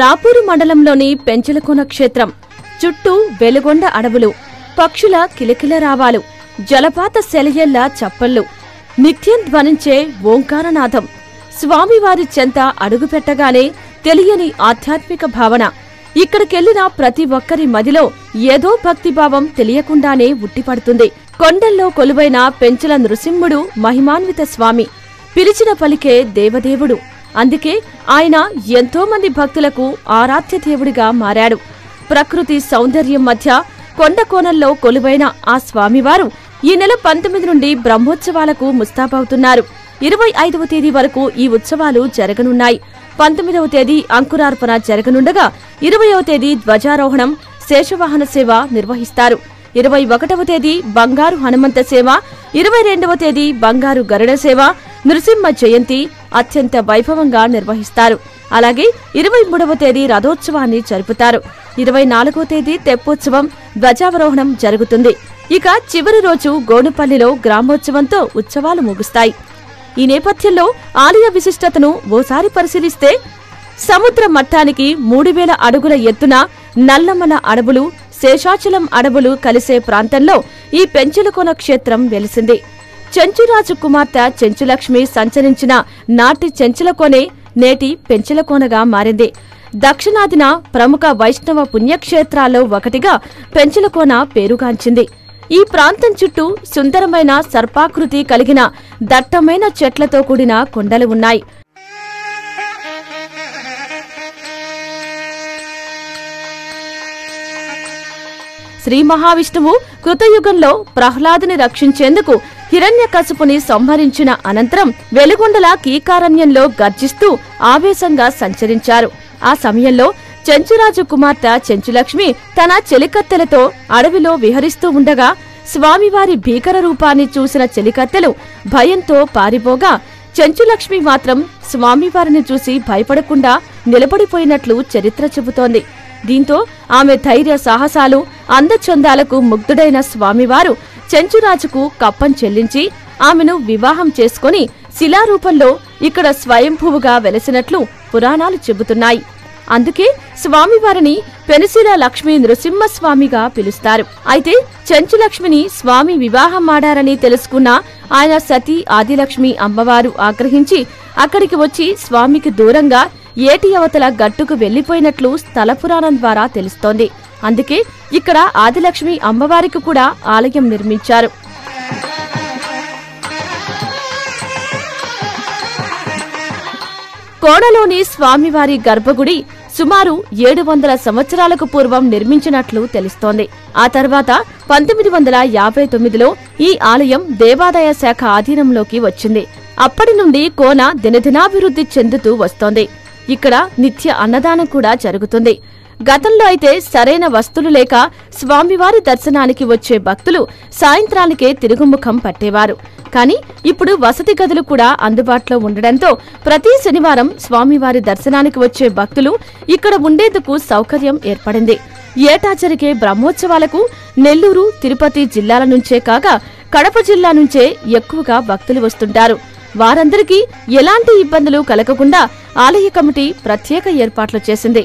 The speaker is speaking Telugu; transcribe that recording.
రాపూరు మండలంలోని పెంచలకోన క్షేత్రం చుట్టూ వెలుగొండ అడవులు, పక్షుల కిలకిలరావాలు, జలపాత సెలయేళ్ల చప్పళ్ళు, నిత్యం ధ్వనించే ఓంకారనాథం, స్వామివారి చెంత అడుగుపెట్టగానే తెలియని ఆధ్యాత్మిక భావన. ఇక్కడికెళ్లిన ప్రతి ఒక్కరి మదిలో ఏదో భక్తిభావం తెలియకుండానే ఉట్టిపడుతుంది. కొండల్లో కొలువైన పెంచల నృసింహుడు మహిమాన్విత స్వామి, పిలిచిన పలికే దేవదేవుడు. అందుకే ఆయన ఎంతో మంది భక్తులకు ఆరాధ్య దేవుడిగా మారాడు. ప్రకృతి సౌందర్యం మధ్య కొండ కోణంలో కొలువైన ఆ స్వామివారు ఈ నెల 19 నుండి బ్రహ్మోత్సవాలకు ముస్తాబవుతున్నారు. 25వ తేదీ వరకు ఈ ఉత్సవాలు జరగనున్నాయి. 19వ తేదీ అంకురార్పణ జరగనుండగా 20వ తేదీ ధ్వజారోహణం, శేషవాహన సేవ నిర్వహిస్తారు. 21వ తేదీ బంగారు హనుమంత సేవ, 22వ తేదీ బంగారు గరుడ సేవ, నృసింహ జయంతి అత్యంత వైభవంగా నిర్వహిస్తారు. అలాగే 23వ తేదీ రథోత్సవాన్ని జరుపుతారు. 24వ తేదీ తెప్పోత్సవం, ధ్వజావరోహణం జరుగుతుంది. ఇక చివరి రోజు గోనుపల్లిలో గ్రామోత్సవంతో ఉత్సవాలు ముగుస్తాయి. ఈ నేపథ్యంలో ఆలయ విశిష్టతను ఓసారి పరిశీలిస్తే సముద్ర మట్టానికి 3000 అడుగుల ఎత్తున నల్లమల అడవులు, శేషాచలం అడవులు కలిసే ప్రాంతంలో ఈ పెంచలకోన క్షేత్రం వెలిసింది. చెంచురాజు కుమార్తె చెంచులక్ష్మి సంచరించిన నాటి చెంచలకోనే నేటి పెంచలకోనగా మారింది. దక్షిణాదిన ప్రముఖ వైష్ణవ పుణ్యక్షేత్రాల్లో ఒకటిగా పెంచలకోన పేరుగాంచింది. ఈ ప్రాంతం చుట్టూ సుందరమైన సర్పాకృతి కలిగిన దట్టమైన చెట్లతో కూడిన కొండలు ఉన్నాయి. శ్రీ మహావిష్ణువు కృతయుగంలో ప్రహ్లాదుని రక్షించేందుకు హిరణ్యకశిపుని సంహరించిన అనంతరం వెలుగొండల కీకారణ్యంలో గర్జిస్తూ ఆవేశంగా సంచరించారు. ఆ సమయంలో చెంచురాజు కుమార్తె చెంచులక్ష్మి తన చెలికత్తెలతో అడవిలో విహరిస్తూ ఉండగా స్వామివారి భీకర రూపాన్ని చూసిన చెలికత్తెలు భయంతో పారిపోగా చెంచులక్ష్మి మాత్రం స్వామివారిని చూసి భయపడకుండా నిలబడిపోయినట్లు చరిత్ర చెబుతోంది. దీంతో ఆమె ధైర్య సాహసాలు, అందచందాలకు ముగ్ధుడైన స్వామివారు చెంచురాజుకు కప్పం చెల్లించి ఆమెను వివాహం చేసుకుని శిలారూపంలో ఇక్కడ స్వయంభువుగా వెలసినట్లు పురాణాలు చెబుతున్నాయి. అందుకే స్వామివారిని పెనుశిల లక్ష్మీ నృసింహస్వామిగా పిలుస్తారు. అయితే చెంచులక్ష్మిని స్వామి వివాహమాడారని తెలుసుకున్న ఆయన సతీ ఆదిలక్ష్మి అమ్మవారు ఆగ్రహించి అక్కడికి వచ్చి స్వామికి దూరంగా ఏటి అవతల గట్టుకు వెళ్లిపోయినట్లు స్థల పురాణం ద్వారా తెలుస్తోంది. అందుకే ఇక్కడ ఆదిలక్ష్మి అమ్మవారికి కూడా ఆలయం నిర్మించారు. కోడలోని స్వామివారి గర్భగుడి సుమారు 700 సంవత్సరాలకు పూర్వం నిర్మించినట్లు తెలుస్తోంది. ఆ తర్వాత 1959లో ఈ ఆలయం దేవాదాయ శాఖ ఆధీనంలోకి వచ్చింది. అప్పటి నుండి కోన దినదినాభివృద్ధి చెందుతూ వస్తోంది. ఇక్కడ నిత్య అన్నదానం కూడా జరుగుతుంది. గతంలో అయితే సరైన వస్తువులు లేక స్వామివారి దర్శనానికి వచ్చే భక్తులు సాయంత్రానికే తిరుగుముఖం పట్టేవారు. కానీ ఇప్పుడు వసతి గదులు కూడా అందుబాటులో ఉండడంతో ప్రతి శనివారం స్వామివారి దర్శనానికి వచ్చే భక్తులు ఇక్కడ ఉండేందుకు సౌకర్యం ఏర్పడింది. ఏటా జరిగే బ్రహ్మోత్సవాలకు నెల్లూరు, తిరుపతి జిల్లాల నుంచే కాక కడప జిల్లా నుంచే ఎక్కువగా భక్తులు వస్తుంటారు. వారందరికీ ఎలాంటి ఇబ్బందులు కలగకుండా ఆలయ కమిటీ ప్రత్యేక ఏర్పాట్లు చేసింది.